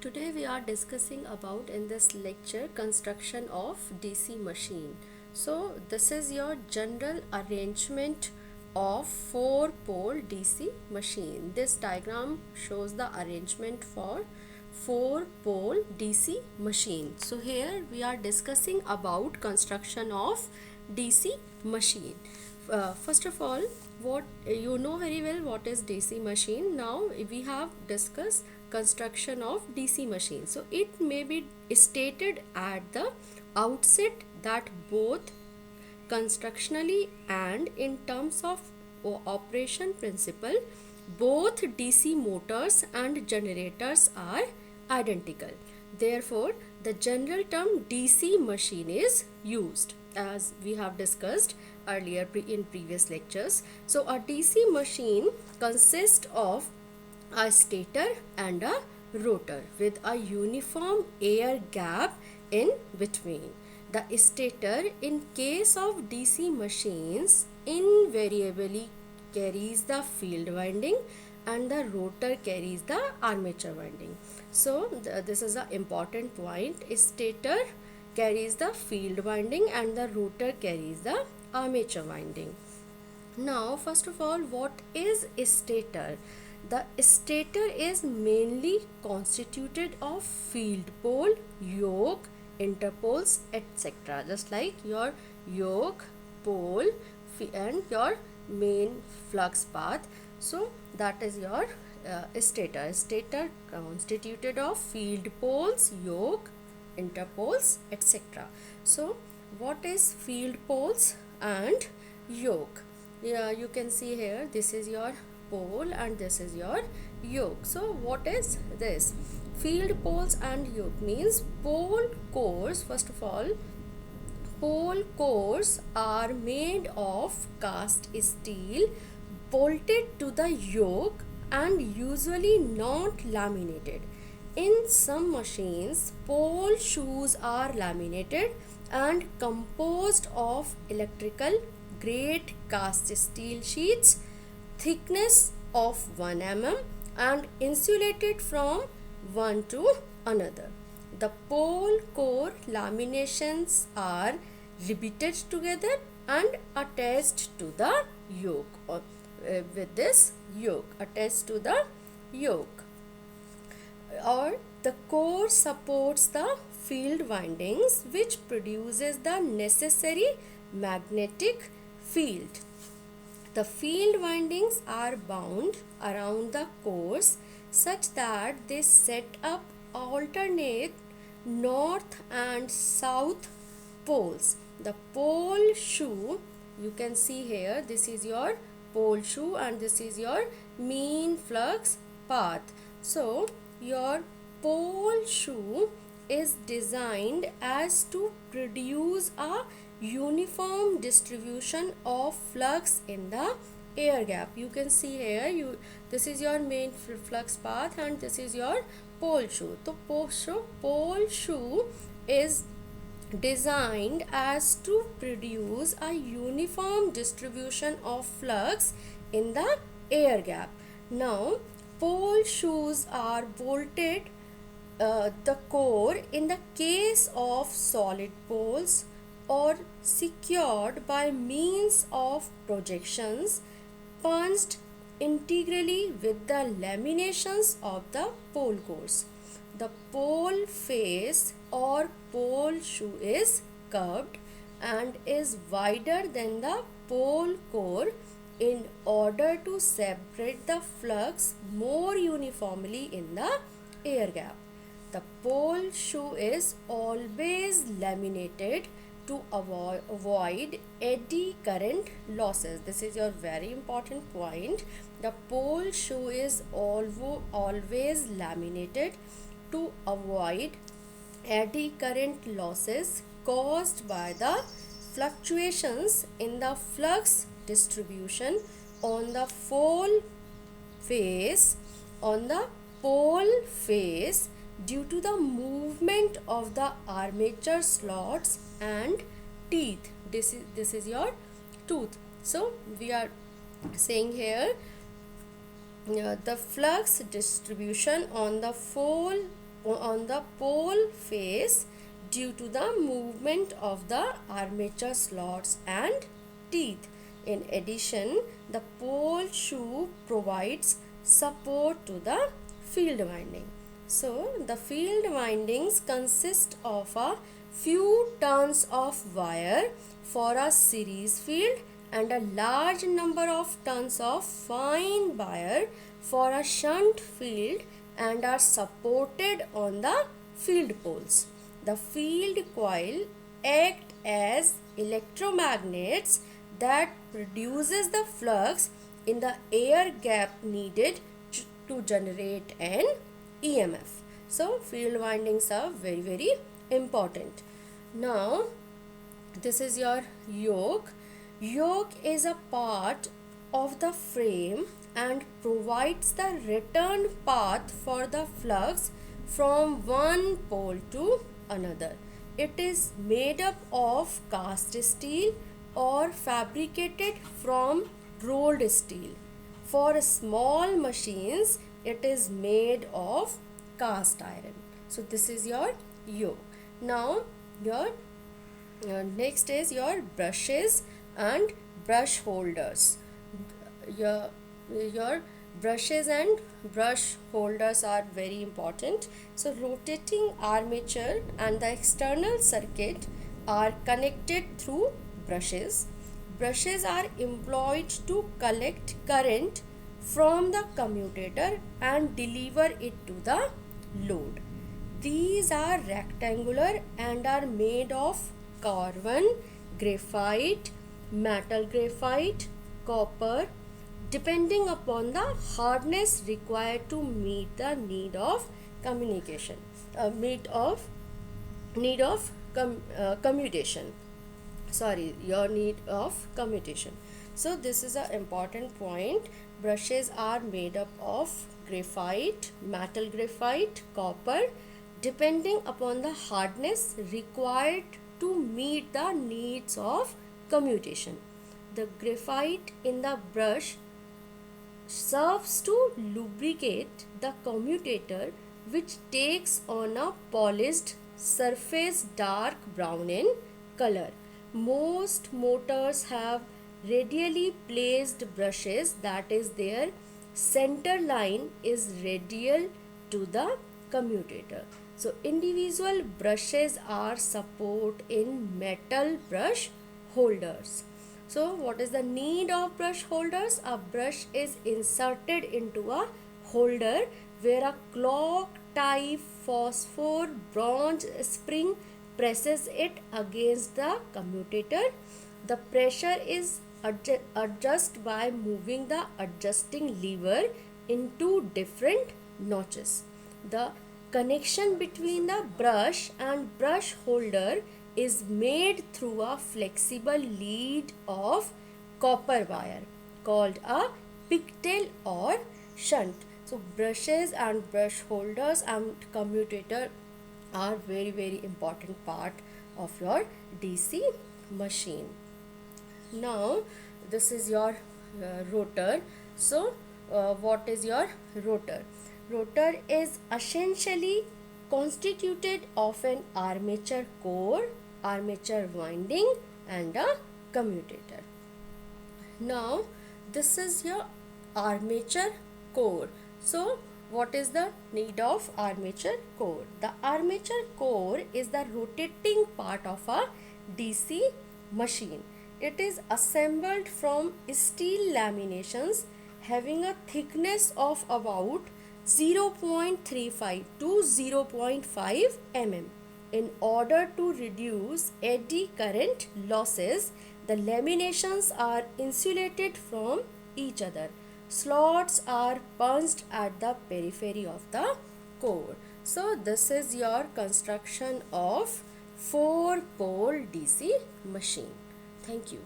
Today we are discussing about in this lecture construction of DC machine. So this is your general arrangement of 4-pole DC machine. This diagram shows the arrangement for 4-pole DC machine. So here we are discussing about construction of DC machine. First of all, what you know very well what is DC machine. Now we have discussed construction of DC machine. So it may be stated at the outset that both constructionally and in terms of operation principle, both DC motors and generators are identical. Therefore, the general term DC machine is used, as we have discussed earlier in previous lectures. So a DC machine consists of a stator and a rotor with a uniform air gap in between. The stator in case of DC machines invariably carries the field winding and the rotor carries the armature winding. So this is an important point. Stator carries the field winding and the rotor carries the armature winding. Now first of all, what is stator? The stator is mainly constituted of field pole, yoke, interpoles, etc. Just like your yoke, pole and your main flux path. So that is your stator. Stator constituted of field poles, yoke, interpoles, etc. So what is field poles and yoke? Yeah, you can see here, this is your pole and this is your yoke. So what is this? Field poles and yoke means pole cores. First of all, pole cores are made of cast steel bolted to the yoke and usually not laminated. In some machines, pole shoes are laminated and composed of electrical grade cast steel sheets thickness of 1 mm and insulated from one to another. The pole core laminations are riveted together and attached to the yoke, or with this yoke attached to the yoke, or the core supports the field windings which produces the necessary magnetic field. The field windings are bound around the cores such that they set up alternate north and south poles. The pole shoe, you can see here, this is your pole shoe and this is your mean flux path. So your pole shoe is designed as to produce a uniform distribution of flux in the air gap. You can see here, this is your main flux path and this is your pole shoe. So pole shoe is designed as to produce a uniform distribution of flux in the air gap. Now pole shoes are bolted the core in the case of solid poles or secured by means of projections punched integrally with the laminations of the pole cores. The pole face or pole shoe is curved and is wider than the pole core in order to separate the flux more uniformly in the air gap. The pole shoe is always laminated to avoid eddy current losses. This is your very important point. The pole shoe is always laminated to avoid eddy current losses caused by the fluctuations in the flux distribution on the pole face due to the movement of the armature slots and teeth. This is your tooth. So we are saying here the flux distribution on the on the pole face due to the movement of the armature slots and teeth. In addition, the pole shoe provides support to the field winding. So, the field windings consist of a few turns of wire for a series field and a large number of turns of fine wire for a shunt field and are supported on the field poles. The field coil act as electromagnets that produces the flux in the air gap needed to generate an EMF. So field windings are very important. Now this is your yoke. Yoke is a part of the frame and provides the return path for the flux from one pole to another. It is made up of cast steel or fabricated from rolled steel. For small machines, it is made of cast iron. So this is your yoke. Now your next is your brushes and brush holders. Your brushes and brush holders are very important. So rotating armature and the external circuit are connected through brushes. Brushes are employed to collect current from the commutator and deliver it to the load. These are rectangular and are made of carbon, graphite, metal graphite, copper, depending upon the hardness required to meet the need of communication, commutation. Sorry, your need of commutation. So this is an important point. Brushes are made up of graphite, metal graphite, copper, depending upon the hardness required to meet the needs of commutation. The graphite in the brush serves to lubricate the commutator, which takes on a polished surface dark brown in color. Most motors have radially placed brushes, that is, their center line is radial to the commutator. So individual brushes are support in metal brush holders. So what is the need of brush holders? A brush is inserted into a holder where a clock type phosphor bronze spring presses it against the commutator. The pressure is adjusted by moving the adjusting lever in two different notches. The connection between the brush and brush holder is made through a flexible lead of copper wire called a pigtail or shunt. So brushes and brush holders and commutator are very important part of your DC machine. Now this is your rotor. So what is your rotor? Rotor is essentially constituted of an armature core, armature winding and a commutator. Now this is your armature core. So what is the need of armature core? The armature core is the rotating part of a DC machine. It is assembled from steel laminations having a thickness of about 0.35 to 0.5 mm. In order to reduce eddy current losses, the laminations are insulated from each other. Slots are punched at the periphery of the core. So this is your construction of 4-pole DC machine. Thank you.